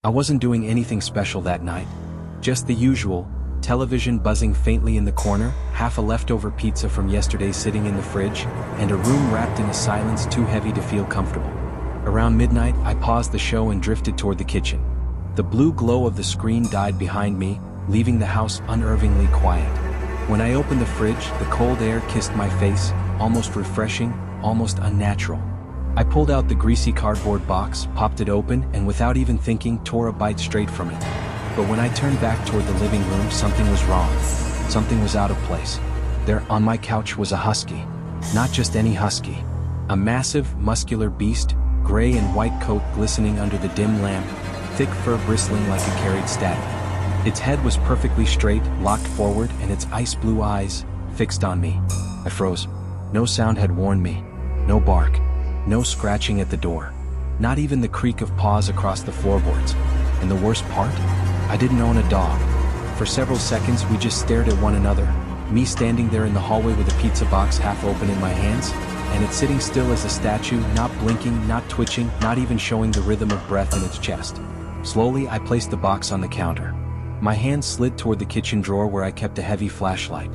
I wasn't doing anything special that night. Just the usual, television buzzing faintly in the corner, half a leftover pizza from yesterday sitting in the fridge, and a room wrapped in a silence too heavy to feel comfortable. Around midnight, I paused the show and drifted toward the kitchen. The blue glow of the screen died behind me, leaving the house unnervingly quiet. When I opened the fridge, the cold air kissed my face, almost refreshing, almost unnatural. I pulled out the greasy cardboard box, popped it open, and without even thinking, tore a bite straight from it. But when I turned back toward the living room, something was wrong. Something was out of place. There on my couch was a husky. Not just any husky. A massive, muscular beast, gray and white coat glistening under the dim lamp, thick fur bristling like a carried static. Its head was perfectly straight, locked forward, and its ice blue eyes fixed on me. I froze. No sound had warned me. No bark. No scratching at the door. Not even the creak of paws across the floorboards. And the worst part? I didn't own a dog. For several seconds we just stared at one another, me standing there in the hallway with a pizza box half open in my hands, and it sitting still as a statue, not blinking, not twitching, not even showing the rhythm of breath in its chest. Slowly I placed the box on the counter. My hand slid toward the kitchen drawer where I kept a heavy flashlight.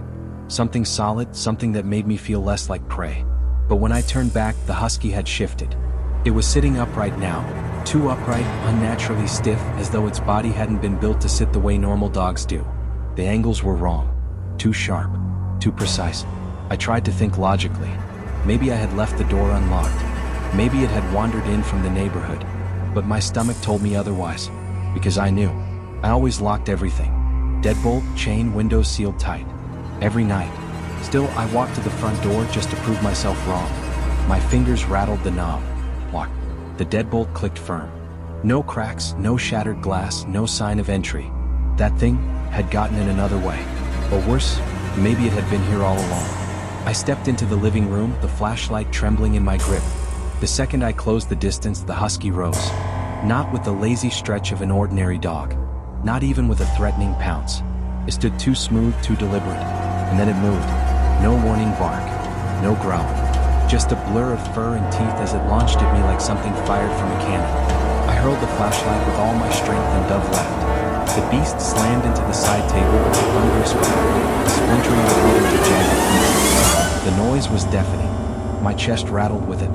Something solid, something that made me feel less like prey. But when I turned back, the husky had shifted. It was sitting upright now, too upright, unnaturally stiff, as though its body hadn't been built to sit the way normal dogs do. The angles were wrong. Too sharp. Too precise. I tried to think logically. Maybe I had left the door unlocked. Maybe it had wandered in from the neighborhood. But my stomach told me otherwise. Because I knew. I always locked everything. Deadbolt, chain, windows sealed tight. Every night. Still, I walked to the front door just to prove myself wrong. My fingers rattled the knob. Locked. The deadbolt clicked firm. No cracks, no shattered glass, no sign of entry. That thing had gotten in another way. Or worse, maybe it had been here all along. I stepped into the living room, the flashlight trembling in my grip. The second I closed the distance, the husky rose. Not with the lazy stretch of an ordinary dog. Not even with a threatening pounce. It stood too smooth, too deliberate. And then it moved. No warning bark. No growl. Just a blur of fur and teeth as it launched at me like something fired from a cannon. I hurled the flashlight with all my strength and dove left. The beast slammed into the side table with a thunderous crack, splintering the wood into jagged pieces. The noise was deafening. My chest rattled with it.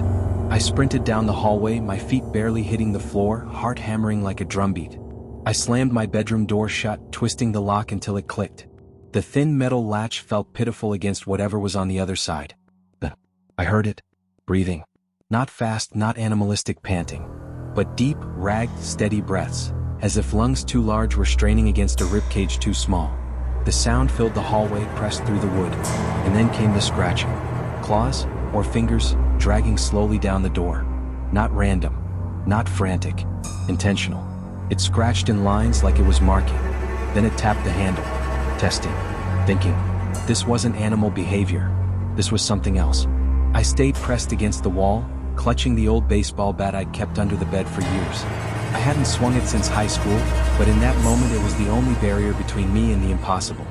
I sprinted down the hallway, my feet barely hitting the floor, heart hammering like a drumbeat. I slammed my bedroom door shut, twisting the lock until it clicked. The thin metal latch felt pitiful against whatever was on the other side. I heard it. Breathing. Not fast, not animalistic panting. But deep, ragged, steady breaths, as if lungs too large were straining against a ribcage too small. The sound filled the hallway, pressed through the wood. And then came the scratching. Claws, or fingers, dragging slowly down the door. Not random. Not frantic. Intentional. It scratched in lines like it was marking. Then it tapped the handle. Testing. Thinking. This wasn't animal behavior. This was something else. I stayed pressed against the wall, clutching the old baseball bat I'd kept under the bed for years. I hadn't swung it since high school, but in that moment it was the only barrier between me and the impossible.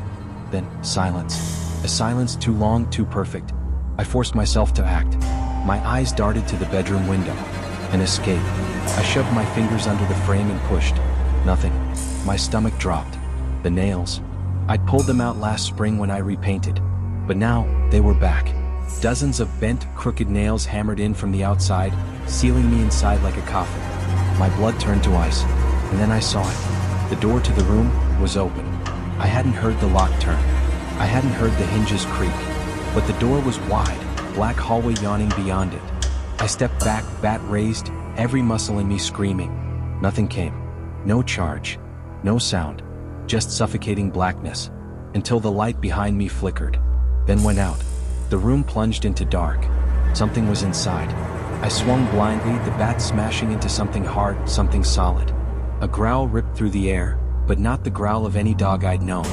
Then, silence. A silence too long, too perfect. I forced myself to act. My eyes darted to the bedroom window. An escape. I shoved my fingers under the frame and pushed. Nothing. My stomach dropped. The nails. I'd pulled them out last spring when I repainted. But now, they were back. Dozens of bent, crooked nails hammered in from the outside, sealing me inside like a coffin. My blood turned to ice, and then I saw it. The door to the room was open. I hadn't heard the lock turn. I hadn't heard the hinges creak. But the door was wide, black hallway yawning beyond it. I stepped back, bat raised, every muscle in me screaming. Nothing came. No charge. No sound. Just suffocating blackness. Until the light behind me flickered. Then went out. The room plunged into dark. Something was inside. I swung blindly, the bat smashing into something hard, something solid. A growl ripped through the air, but not the growl of any dog I'd known.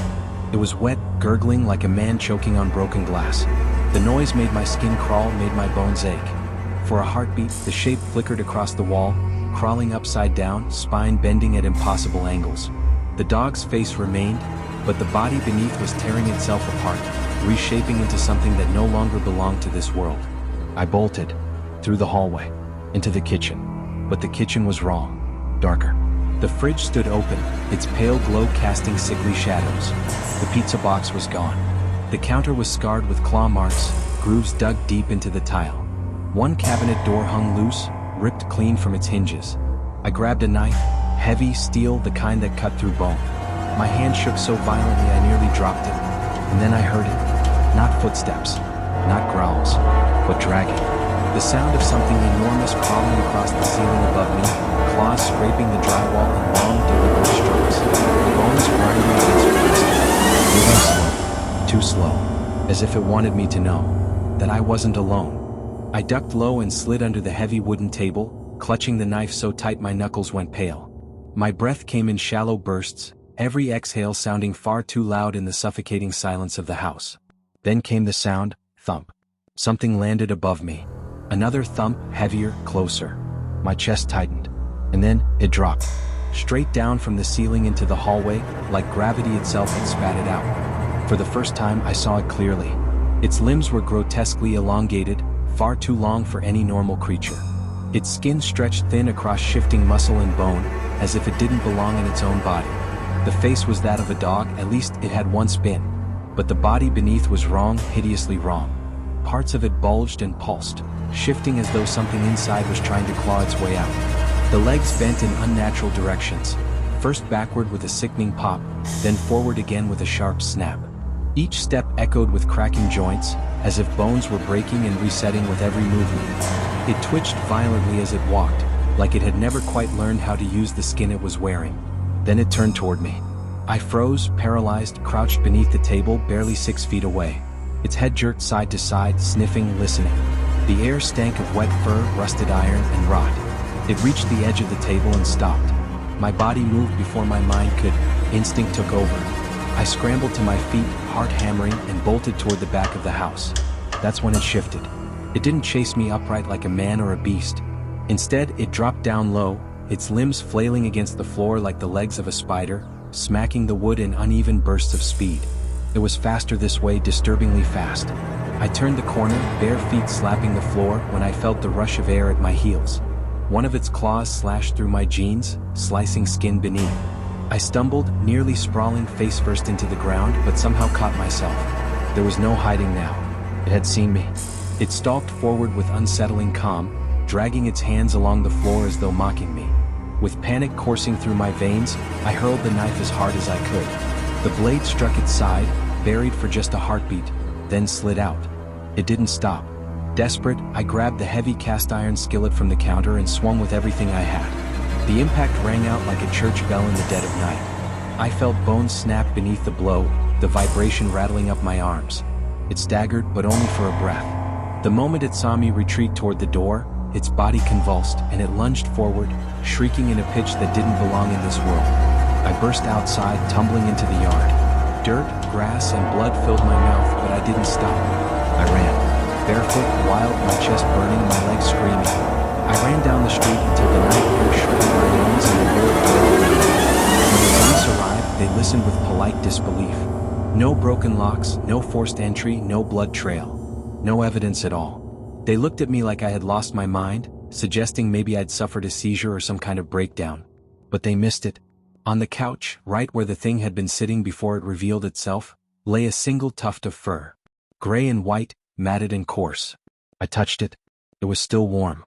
It was wet, gurgling like a man choking on broken glass. The noise made my skin crawl, made my bones ache. For a heartbeat, the shape flickered across the wall, crawling upside down, spine bending at impossible angles. The dog's face remained, but the body beneath was tearing itself apart, reshaping into something that no longer belonged to this world. I bolted, through the hallway, into the kitchen. But the kitchen was wrong. Darker. The fridge stood open, its pale glow casting sickly shadows. The pizza box was gone. The counter was scarred with claw marks, grooves dug deep into the tile. One cabinet door hung loose, ripped clean from its hinges. I grabbed a knife, heavy steel, the kind that cut through bone. My hand shook so violently I nearly dropped it. And then I heard it. Not footsteps, not growls, but dragging. The sound of something enormous crawling across the ceiling above me, claws scraping the drywall in long, deliberate strokes. Bones grinding against rust. Moving slow, too slow, as if it wanted me to know that I wasn't alone. I ducked low and slid under the heavy wooden table, clutching the knife so tight my knuckles went pale. My breath came in shallow bursts, every exhale sounding far too loud in the suffocating silence of the house. Then came the sound, thump. Something landed above me. Another thump, heavier, closer. My chest tightened. And then, it dropped. Straight down from the ceiling into the hallway, like gravity itself had spat it out. For the first time I saw it clearly. Its limbs were grotesquely elongated, far too long for any normal creature. Its skin stretched thin across shifting muscle and bone, as if it didn't belong in its own body. The face was that of a dog, at least it had once been. But the body beneath was wrong, hideously wrong. Parts of it bulged and pulsed, shifting as though something inside was trying to claw its way out. The legs bent in unnatural directions, first backward with a sickening pop, then forward again with a sharp snap. Each step echoed with cracking joints, as if bones were breaking and resetting with every movement. It twitched violently as it walked, like it had never quite learned how to use the skin it was wearing. Then it turned toward me. I froze, paralyzed, crouched beneath the table, barely 6 feet away. Its head jerked side to side, sniffing, listening. The air stank of wet fur, rusted iron, and rot. It reached the edge of the table and stopped. My body moved before my mind could. Instinct took over. I scrambled to my feet, heart hammering, and bolted toward the back of the house. That's when it shifted. It didn't chase me upright like a man or a beast. Instead, it dropped down low, its limbs flailing against the floor like the legs of a spider, smacking the wood in uneven bursts of speed. It was faster this way, disturbingly fast. I turned the corner, bare feet slapping the floor, when I felt the rush of air at my heels. One of its claws slashed through my jeans, slicing skin beneath. I stumbled, nearly sprawling face first into the ground, but somehow caught myself. There was no hiding now. It had seen me. It stalked forward with unsettling calm, dragging its hands along the floor as though mocking me. With panic coursing through my veins, I hurled the knife as hard as I could. The blade struck its side, buried for just a heartbeat, then slid out. It didn't stop. Desperate, I grabbed the heavy cast iron skillet from the counter and swung with everything I had. The impact rang out like a church bell in the dead of night. I felt bones snap beneath the blow, the vibration rattling up my arms. It staggered, but only for a breath. The moment it saw me retreat toward the door, its body convulsed, and it lunged forward, shrieking in a pitch that didn't belong in this world. I burst outside, tumbling into the yard. Dirt, grass, and blood filled my mouth, but I didn't stop. I ran. Barefoot, wild, my chest burning, my legs screaming. I ran down the street until the night air shredded my lungs and the road whirled. When the police arrived, they listened with polite disbelief. No broken locks, no forced entry, no blood trail. No evidence at all. They looked at me like I had lost my mind, suggesting maybe I'd suffered a seizure or some kind of breakdown. But they missed it. On the couch, right where the thing had been sitting before it revealed itself, lay a single tuft of fur. Gray and white, matted and coarse. I touched it. It was still warm.